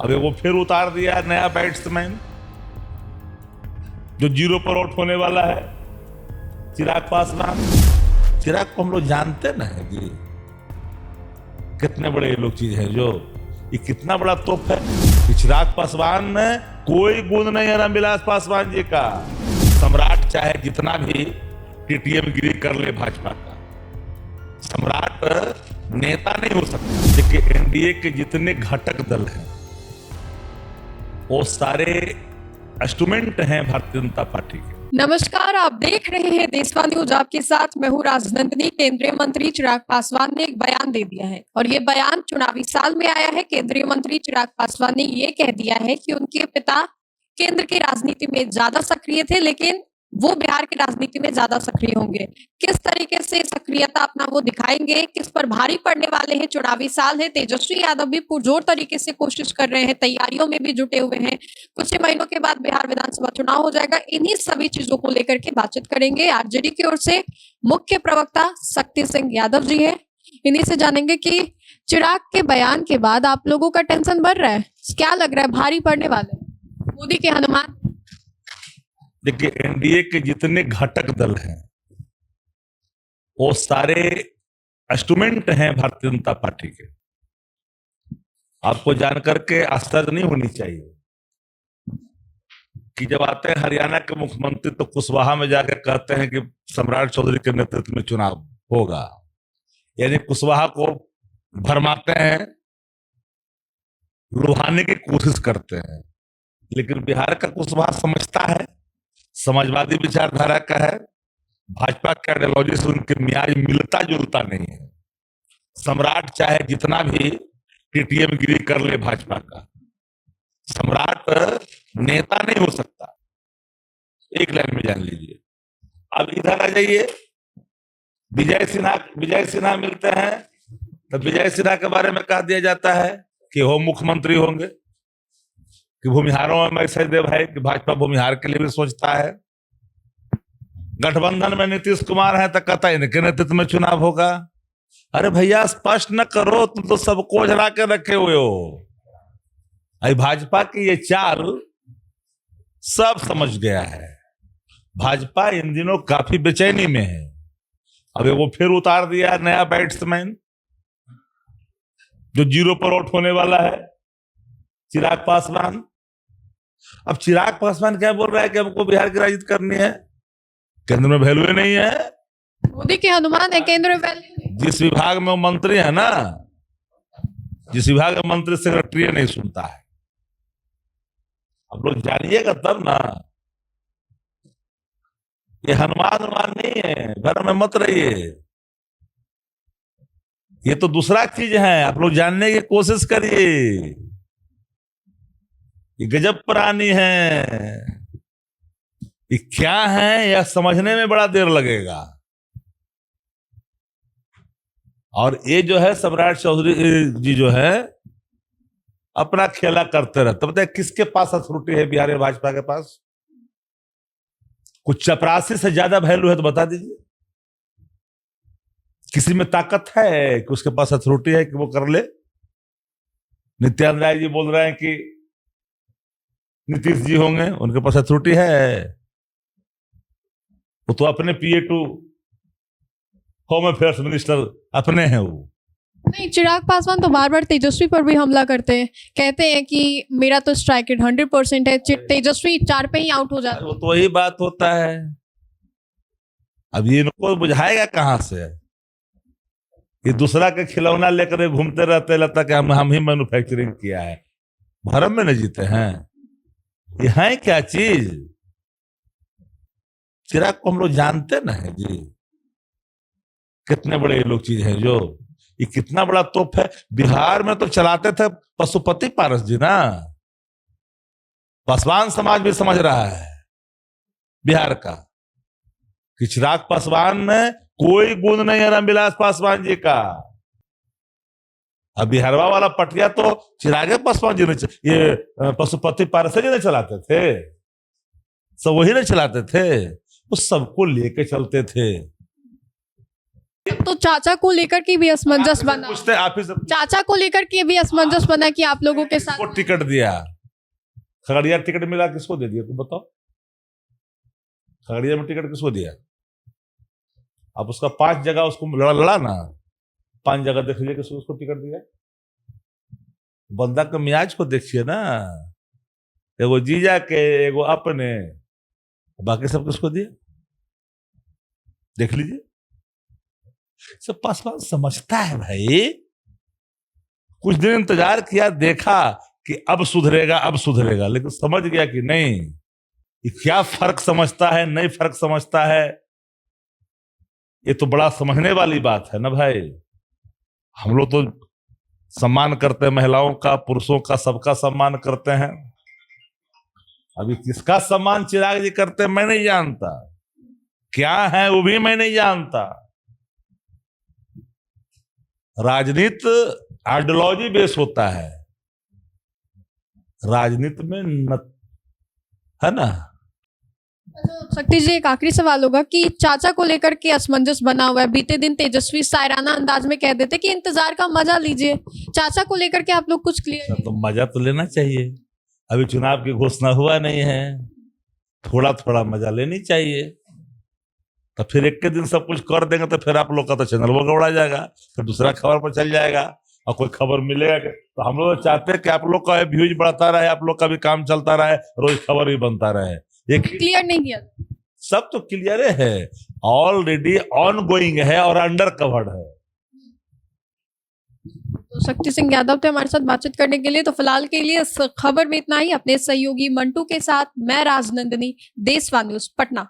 अब वो फिर उतार दिया नया बैट्समैन जो जीरो पर आउट होने वाला है, चिराग पासवान। चिराग को हम लोग जानते ना है जी, कितने बड़े ये लोग चीज है, जो ये कितना बड़ा तोप है कि चिराग पासवान में कोई गुण नहीं है रामविलास पासवान जी का। सम्राट चाहे जितना भी टीटीएम गिरी कर ले भाजपा का, सम्राट नेता नहीं हो सकता। देखिए एनडीए के जितने घटक दल हैं वो सारे इंस्ट्रूमेंट हैं भारतीय जनता पार्टी के। नमस्कार, आप देख रहे हैं देशवा न्यूज। आपके साथ मैं हूँ राजनंदिनी। केंद्रीय मंत्री चिराग पासवान ने एक बयान दे दिया है और ये बयान चुनावी साल में आया है। केंद्रीय मंत्री चिराग पासवान ने ये कह दिया है कि उनके पिता केंद्र की राजनीति में ज्यादा सक्रिय थे, लेकिन वो बिहार की राजनीति में ज्यादा सक्रिय होंगे। किस तरीके से सक्रियता अपना वो दिखाएंगे, किस पर भारी पड़ने वाले हैं। चुनावी साल है, तेजस्वी यादव भी पुरजोर तरीके से कोशिश कर रहे हैं, तैयारियों में भी जुटे हुए हैं। कुछ ही महीनों के बाद बिहार विधानसभा चुनाव हो जाएगा। इन्हीं सभी चीजों को लेकर के बातचीत करेंगे। आरजेडी की ओर से मुख्य प्रवक्ता शक्ति सिंह यादव जी है, इन्हीं से जानेंगे कि चिराग के बयान के बाद आप लोगों का टेंशन बढ़ रहा है, क्या लग रहा है, भारी पड़ने वाले मोदी के हनुमान। देखिए एनडीए के जितने घटक दल हैं वो सारे इंस्ट्रूमेंट हैं भारतीय जनता पार्टी के। आपको जानकर के आश्चर्य नहीं होनी चाहिए कि जब आते हैं हरियाणा के मुख्यमंत्री तो कुशवाहा में जाकर कहते हैं कि सम्राट चौधरी के नेतृत्व में चुनाव होगा, यानी कुशवाहा को भरमाते हैं, लुभाने की कोशिश करते हैं। लेकिन बिहार का कुशवाहा समझता है, समाजवादी विचारधारा का है, भाजपा के आइडियोलॉजी से उनके मियाज मिलता जुलता नहीं है। सम्राट चाहे जितना भी टीटीएम गिरी कर ले भाजपा का, सम्राट नेता नहीं हो सकता। एक लाइन में जान लीजिए। अब इधर आ जाइए, विजय सिन्हा मिलते हैं तो विजय सिन्हा के बारे में कह दिया जाता है कि वो मुख्यमंत्री होंगे, कि भूमिहारों में मैसेज दे भाई कि भाजपा भूमिहार के लिए भी सोचता है। गठबंधन में नीतीश कुमार है तो कहता है इनके नेतृत्व में चुनाव होगा। अरे भैया स्पष्ट न करो, तुम तो सबको जला के रखे हुए हो। अरे भाजपा की ये चाल सब समझ गया है। भाजपा इन दिनों काफी बेचैनी में है। अब वो फिर उतार दिया नया बैट्समैन जो जीरो पर आउट होने वाला है, चिराग पासवान। अब चिराग पासवान क्या बोल रहा है कि हमको बिहार की राजनीति करनी है, केंद्र में वैल्यू नहीं है। मोदी के हनुमान है, केंद्र में वैल्यू। जिस विभाग में वो मंत्री है ना, जिस विभाग में मंत्री सेक्रेटरी नहीं सुनता है। आप लोग जानिएगा तब ना, ये हनुमान नहीं है, भ्रम में मत रहिए। ये तो दूसरा चीज है, आप लोग जानने की कोशिश करिए। ये गजब प्राणी है, ये क्या है यह समझने में बड़ा देर लगेगा। और ये जो है सम्राट चौधरी जी जो है अपना खेला करते रहते। बताए किसके पास अथॉरिटी है बिहार में, भाजपा के पास? कुछ चपरासी से ज्यादा वैल्यू है तो बता दीजिए। किसी में ताकत है कि उसके पास अथॉरिटी है कि वो कर ले? नित्यानंद राय जी बोल रहे हैं कि नीतीश जी होंगे, उनके पास अथॉरिटी है? वो तो अपने पीए टू होम अफेयर्स मिनिस्टर अपने हैं वो। नहीं, चिराग पासवान तो बार बार तेजस्वी पर भी हमला करते हैं, कहते हैं कि मेरा तो स्ट्राइक रेट 100% है, तेजस्वी 4 पे ही आउट हो जाता है। वो तो वही बात होता है। अब ये इनको बुझाएगा कहां से? ये दूसरा के खिलौना लेकर घूमते रहते, लगता कि हम ही मैन्युफैक्चरिंग किया है। भरम में न जीते हैं। ये है क्या चीज? चिराग को हम लोग जानते ना है जी, कितने बड़े ये लोग चीज है, जो ये कितना बड़ा तोप है। बिहार में तो चलाते थे पशुपति पारस जी ना, पासवान समाज भी समझ रहा है बिहार का कि चिराग पासवान में कोई गुण नहीं है रामविलास पासवान जी का। अब बिहारवा वाला पटिया तो चिराग पासवान जी ने, ये पशुपति पारस जी ने चलाते थे, सब वही ने चलाते थे, वो सबको लेके चलते थे। तो चाचा को लेकर के भी असमंजस बना, पूछते आप ही से चाचा को लेकर के भी असमंजस बना कि आप लोगों के साथ। किसको टिकट दिया? खगड़िया टिकट मिला, किसको दे दिया? तुम बताओ, खगड़िया में टिकट किसको दिया? अब उसका 5 जगह उसको लड़ा ना, 5 जगह देख लीजिए किसको उसको टिकट दिया। बंदा के मियाज को देखिए ना, एगो जीजा के, एगो अपने, बाकी सब किसको दिया? देख लीजिए। सब पासवान समझता है भाई, कुछ दिन इंतजार किया, देखा कि अब सुधरेगा, अब सुधरेगा, लेकिन समझ गया कि नहीं, ये क्या फर्क समझता है, नहीं फर्क समझता है। ये तो बड़ा समझने वाली बात है ना भाई। हम लोग तो सम्मान करते हैं महिलाओं का, पुरुषों का, सबका सम्मान करते हैं। अभी किसका सम्मान चिराग जी करते हैं मैं नहीं जानता, क्या है वो भी मैं नहीं जानता। राजनीति आइडियोलॉजी बेस होता है, राजनीति में है ना। तो शक्ति जी, एक आखिरी सवाल होगा कि चाचा को लेकर के असमंजस बना हुआ है। बीते दिन तेजस्वी शायराना अंदाज में कह देते कि इंतजार का मजा लीजिए, चाचा को लेकर के आप लोग कुछ क्लियर? तो मजा तो लेना चाहिए, अभी चुनाव की घोषणा हुआ नहीं है, थोड़ा थोड़ा मजा लेनी चाहिए। तो फिर एक के दिन सब कुछ कर देंगे तो फिर आप लोग का तो चैनल वो गौड़ा जाएगा, फिर दूसरा खबर पर चल जाएगा और कोई खबर मिलेगा। तो हम लोग चाहते हैं कि आप लोग का व्यूज बढ़ता रहे, आप लोग का भी काम चलता रहे, रोज खबर भी बनता रहे। ये क्लियर नहीं किया? सब तो क्लियर है, ऑलरेडी ऑन गोइंग है और अंडर कवर्ड है। तो शक्ति सिंह यादव थे हमारे साथ बातचीत करने के लिए। तो फिलहाल के लिए इस खबर में इतना ही। अपने सहयोगी मंटू के साथ मैं राजनंदिनी, देशवा न्यूज, पटना।